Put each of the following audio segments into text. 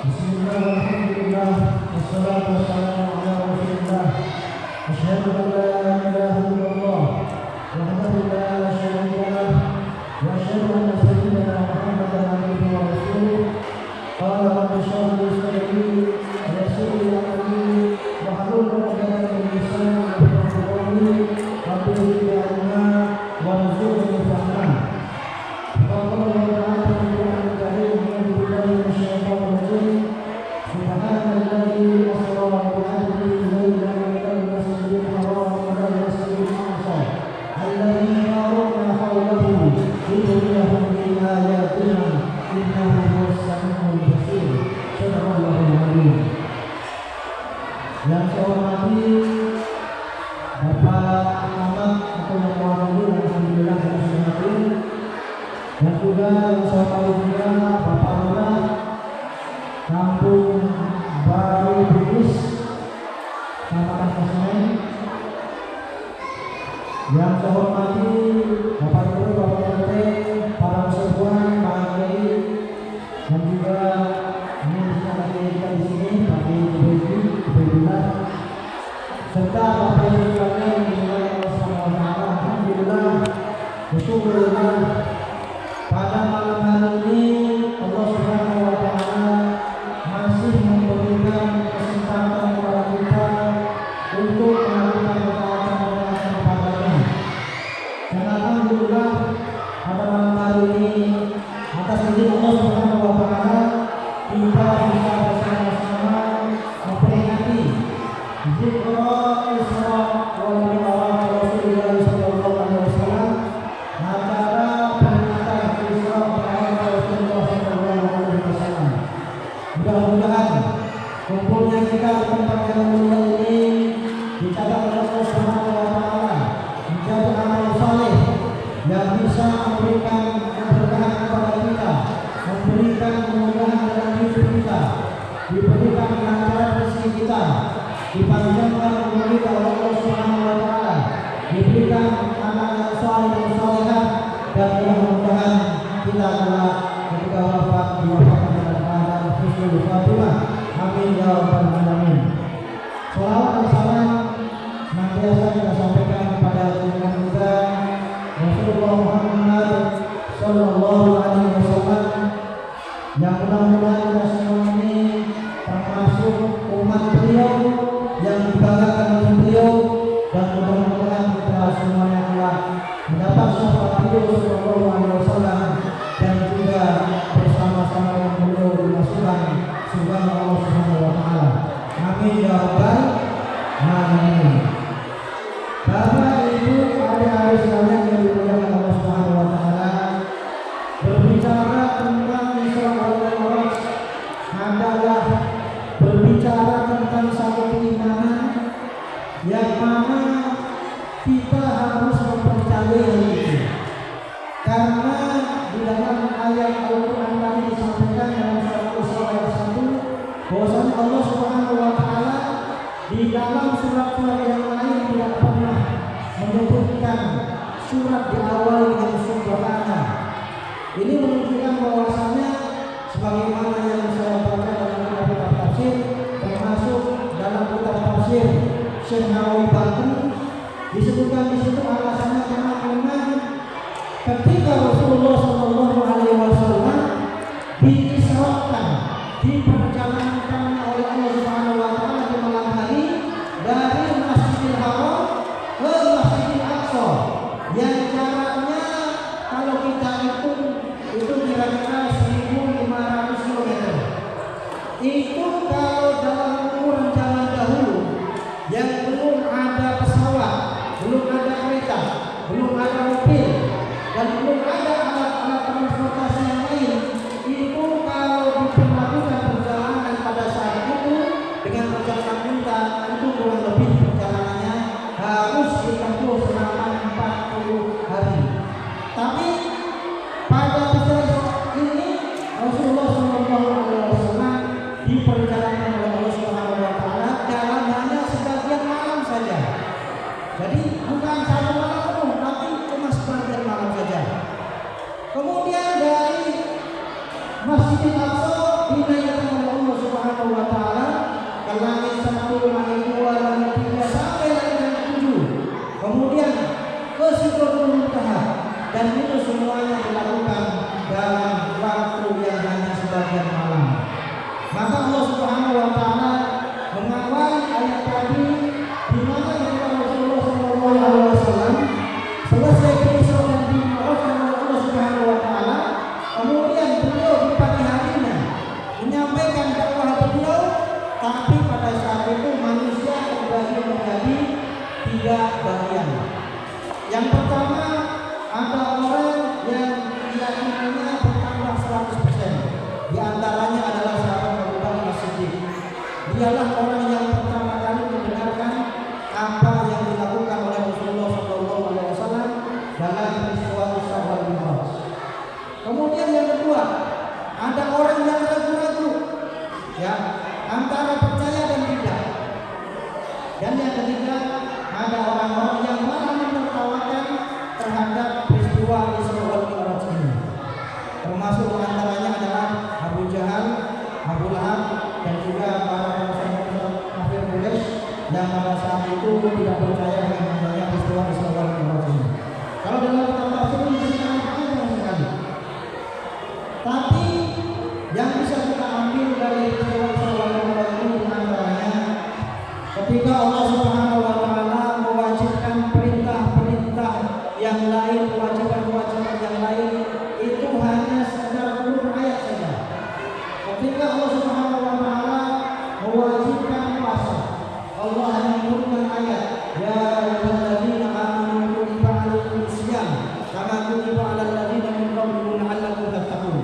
Bismillah, alhamdulillah, wassalatu wassalamu ala rasulillah. Asyhadu an la ilaha illallah wahdahu la syarika lah wa asyhadu anna sayyidina Muhammadan abduhu wa rasuluh. Qala rabbi shrah li sadri wa yassir li amri wahlul 'uqdatam min lisani yafqahu qawli. Rabbi zidni ilma warzuqni fahma. Yang saya hormati Bapak Ahmad atau Muhammad, alhamdulillah yang sudah hadir. Dan juga yang saya hormati juga Bapak Lurah Kampung Baru Bugis, Kecamatan Pasmen. Yang saya hormati Bapak Guru, Bapak RT, para peserta, para kiai, dan juga ini bersama kita di sini, Pak Ibu, serta Bapak Ibu sekalian yang dimulai Allah Subhanahu wa taala. Alhamdulillah, bersyukurlah pada malam hari ini Allah Subhanahu wa taala masih memberikan kesempatan kepada kita untuk melakukan ketaatan kepada-Nya. Dan alhamdulillah pada malam hari ini atas izin Allah Subhanahu wa taala kita bisa bersama-sama memperingati Zikra Isra wal Mi'raj Rasulullah sallallahu alaihi wasallam, acara peringatan Isra wal Mi'raj Rasulullah sallallahu alaihi wasallam. Mudah-mudahan kumpulnya kita di tempat yang mulia ini dicatat oleh Allah Subhanahu wa taala menjadi amal saleh yang bisa memberikan keberkahan kepada kita, memberikan kemudahan dalam hidup kita, diberikan kelancaran rezeki kita, dipanjangkan umur kita oleh Allah Subhanahu wa taala, diberikan anak yang saleh dan salehah, dan mudah-mudahan kita kelak ketika wafat diwafatkan dalam keadaan husnul khatimah. Amin ya rabbal alamin. Shalawat dan salam senantiasa kita sampaikan kepada junjungan kita Rasulullah Muhammad sallallahu alaihi wasallam, yang mudah-mudahan kita semua ini termasuk umat beliau yang dibanggakan oleh beliau, dan mudah-mudahan kita semuanya telah mendapat syafaat beliau sallallahu alaihi wasallam, dan juga bersama-sama dengan beliau dimasukkan surga Allah Subhanahu wa taala. Amin ya rabbal alamin. Bapak Ibu adik-adik sekalian yang dimuliakan Allah Subhanahu wa taala, berbicara tentang Isra wal Mi'raj adalah berbicara tentang satu keimanan yang mana kita harus mempercayai itu. Karena di dalam ayat Al-Quran tadi disampaikan dalam surat Isra ayat 1 bahwasanya Allah Subhanahu wa taala di dalam surat-surat yang lain tidak pernah menyebutkan surat diawali dengan subhana. Ini menunjukkan bahwasanya sebagaimana yang saya baca dalam kitab tafsir, termasuk dalam kitab tafsir Syekh Nawawi Banten, disebutkan di situ alasannya karena memang ketika Rasulullah sallallahu alaihi wasallam diisrakan, diperjalankan oleh Allah Subhanahu wa taala di malam hari dari Masjidil Haram ke Masjidil Aqsa, yang jaraknya kalau kita hitung itu kira-kira 1.500 km. Itu kalau dalam ukuran zaman dahulu yang belum ada pesawat, belum ada kereta, belum ada mobil, dan belum ada alat-alat transportasi yang lain, itu kalau diperlakukan perjalanan pada saat itu dengan perjalanan unta, itu kurang lebih perjalanannya harus ditempuh selama 40 hari. Tapi pada peristiwa ini Rasulullah SAW diperjalankan oleh Allah Subhanahu wa taala dalam hanya sebagian malam saja. Jadi bukan satu malam penuh, tapi cuma sebagian malam saja. Kemudian dari Masjidil Aqsa dinaikkan oleh Allah dan itu semuanya dilakukan dalam waktu yang hanya sebagian malam. Maka Allah Subhanahu wa taala mengawali ayat tadi di mana ketika Rasulullah sallallahu alaihi wasallam selesai Isra dan Mi'raj oleh Allah Subhanahu wa taala, kemudian beliau di pagi harinya menyampaikan dakwah beliau, tapi pada saat itu manusia terbagi menjadi 3 bagian. Yang pertama, ada orang yang keyakinannya bertambah 100%. Di antaranya adalah sahabat Abu Bakar As-Siddiq. Dialah orang yang pertama kali mendengarkan apa yang dilakukan oleh Rasulullah SAW dalam peristiwa Isra wal Mi'raj. Kemudian yang kedua, ada orang yang ragu-ragu, ya, antara percaya dan tidak. Dan yang ketiga, ada orang-orang yang malah menertawakan terhadap peristiwa Isra wal Mi'raj ini. Termasuk antaranya adalah Abu Jahal, Abu Lahab, dan juga para kafir Quraisy yang pada saat itu tidak percaya dengan adanya peristiwa Isra wal Mi'raj ini. Kalau dalam kitab tafsir ini disebutkan panjang sekali. Tapi yang bisa kita ambil dari peristiwa Isra wal Mi'raj ini antaranya ketika Allah Subhanahu wa taala mewajibkan perintah-perintah yang lain, kewajiban-kewajiban yang lain itu hanya sekedar turun ayat saja. Ketika Allah Subhanahu wa taala mewajibkan puasa, Allah hanya menurunkan ayat, ya ayyuhalladzina amanu kutiba alaikumus syiyam kama kutiba alal ladzina min qablikum la'allakum tattaqun.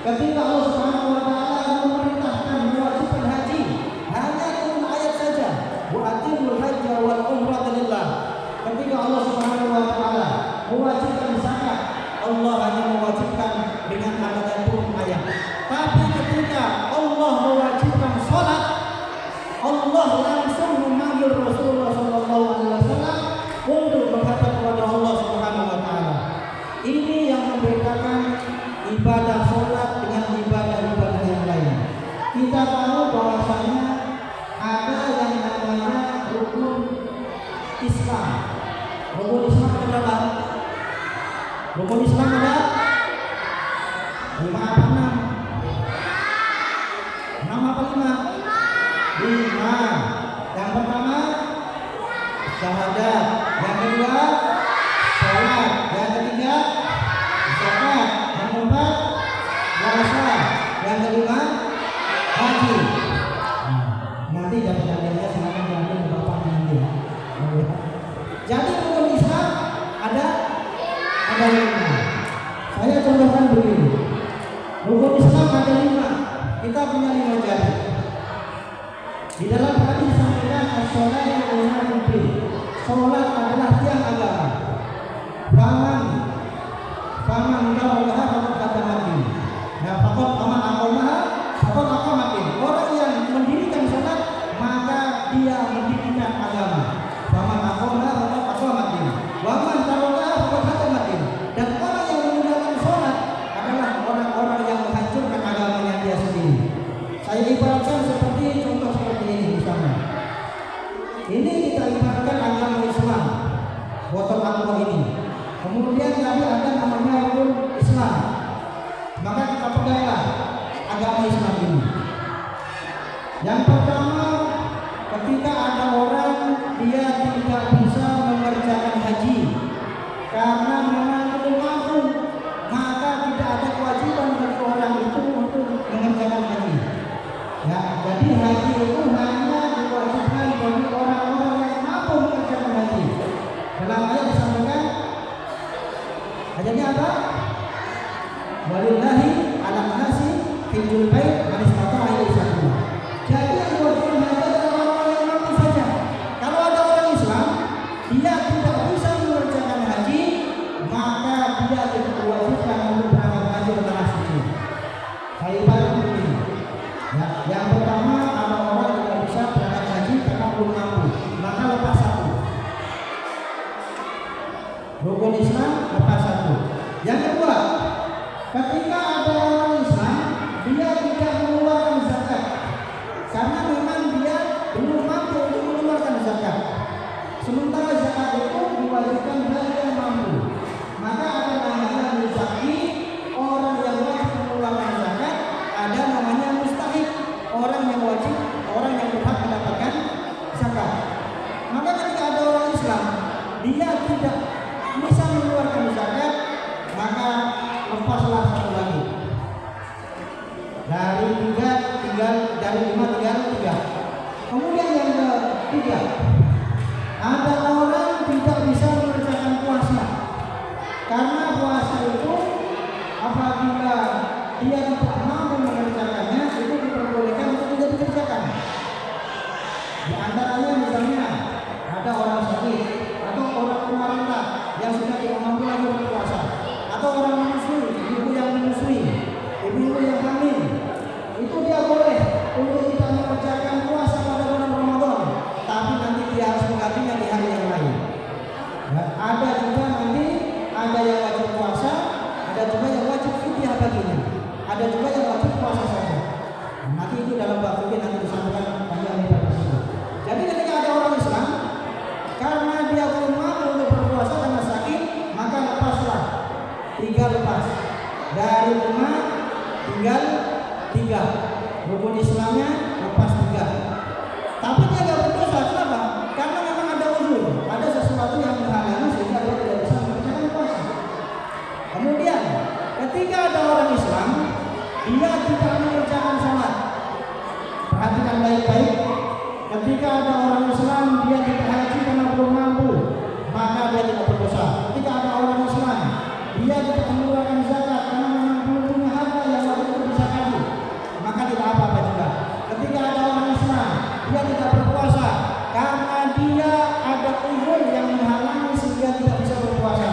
Ketika Allah Subhanahu wa taala memerintahkan mewajibkan haji, hanya turun ayat saja, wa atimul hajja wal umrata lillah. Ketika Allah Subhanahu wa taala mewajibkan zakat, Allah hanya mewajibkan dengan adanya turun ayat. Tapi ketika Allah mewajibkan salat, Allah langsung memanggil Rasulullah SAW untuk menghadap kepada Allah Subhanahu wa taala. Ini yang membedakan ibadah salat dengan ibadah-ibadah yang lain. Kita tahu bahwasanya ada yang namanya rukun Islam. Rukun Islam ada berapa? Rukun Islam ada 5 apa 6? 6 apa 5? 5. Yang pertama syahadat, yang kedua salat, yang ketiga zakat, yang keempat puasa, yang kelima haji. Nanti jawabannya silakan diambil Bapak nanti. Jadi rukun Islam ada 5. Saya contohkan begini. Rukun Islam ada 5. Kita punya 5 jari. Di dalam hadis disampaikan as-sholatu imanun din. Salat adalah tiang agama. Faman dawlaha faqad qadamatin. Nah, faqad aqamatin. Orang yang mendirikan salat maka dia mendirikan agama. Faman aqamaha faqad aqamatin. Wa man tarakaha faqad qadamatin. Dan orang yang meninggalkan salat adalah orang-orang yang menghancurkan agamanya dia sendiri. Saya ibaratkan seperti contoh seperti ini misalnya. Ini kita ibaratkan agama Islam, botol aqua ini. Kemudian tadi ada namanya rukun Islam. Maka kita peganglah agama Islam ini. Yang pertama, ketika ada orang dia tidak bisa mengerjakan haji karena memang belum mampu, maka tidak ada kewajiban bagi orang itu untuk mengerjakan haji. Ya, jadi haji itu hanya diwajibkan bagi orang-orang yang mampu mengerjakan haji. Dalam ayat disampaikan, hajatnya apa? Walillahi 'alan nasi hajjul bait man istata'a ilaihi sabila. Jadi yang diwajibkan haji adalah orang-orang yang mampu saja. Kalau ada orang Islam, dia tidak bisa mengerjakan haji, maka dia tidak diwajibkan untuk berangkat haji ke tanah suci. Saya ibarat begini. Ya, yang pertama ada orang tidak bisa berangkat haji karena belum mampu, maka lepas satu. Rukun Islam lepas satu. Yang kedua, ketika ada orang Islam dia tidak mengeluarkan zakat, baginya. Ada juga yang wajib puasa saja. Nanti itu dalam bab fikih nanti disampaikan panjang lebar tersebut. Jadi ketika ada orang Islam karena dia belum mampu untuk berpuasa karena sakit, maka lepaslah 3 lepas dari 5 tinggal 3. Rukun Islamnya lepas 3. Tapi dia nggak berdosa, kenapa? Karena memang ada uzur, ada sesuatu yang menghalangi sehingga dia tidak bisa mengerjakan puasa. Kemudian ketika ada orang Islam, dia tidak mengerjakan sholat. Perhatikan baik-baik. Ketika ada orang Islam, dia tidak haji karena belum mampu, maka dia tidak berdosa. Ketika ada orang Islam, dia tidak mengeluarkan zakat karena memang belum punya harta yang wajib untuk dizakati, maka tidak apa-apa juga. Ketika ada orang Islam, dia tidak berpuasa karena dia ada uzur yang menghalangi sehingga tidak bisa berpuasa,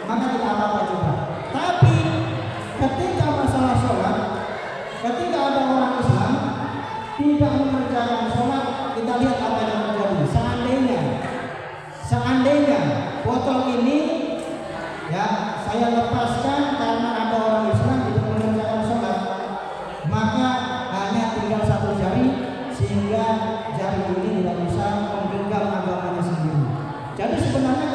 maka tidak apa-apa juga. Tapi ketika masalah sholat, ketika ada orang Islam tidak mengerjakan sholat, kita lihat apa yang terjadi. Seandainya botol ini ya saya lepaskan karena ada orang Islam tidak mengerjakan sholat, maka hanya tinggal 1 jari sehingga jari ini tidak bisa menggenggam agamanya sendiri. Jadi sebenarnya